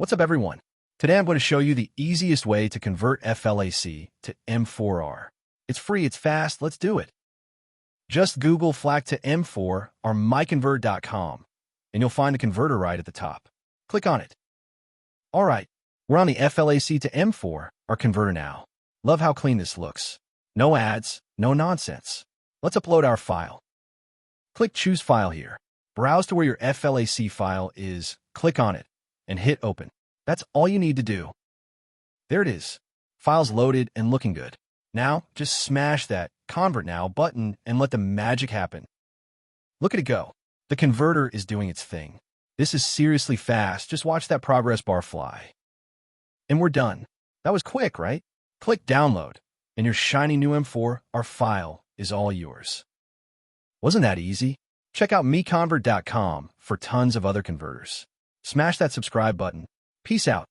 What's up, everyone? Today I'm going to show you the easiest way to convert FLAC to M4R. It's free, it's fast, let's do it. Just Google FLAC to M4 or MiConvert.com, and you'll find the converter right at the top. Click on it. All right, we're on the FLAC to M4, our converter now. Love how clean this looks. No ads, no nonsense. Let's upload our file. Click Choose File here. Browse to where your FLAC file is, click on it, and hit Open. That's all you need to do. There it is. File's loaded and looking good. Now, just smash that Convert Now button and let the magic happen. Look at it go. The converter is doing its thing. This is seriously fast. Just watch that progress bar fly. And we're done. That was quick, right? Click Download, and your shiny new M4R file is all yours. Wasn't that easy? Check out MiConvert.com for tons of other converters. Smash that subscribe button. Peace out.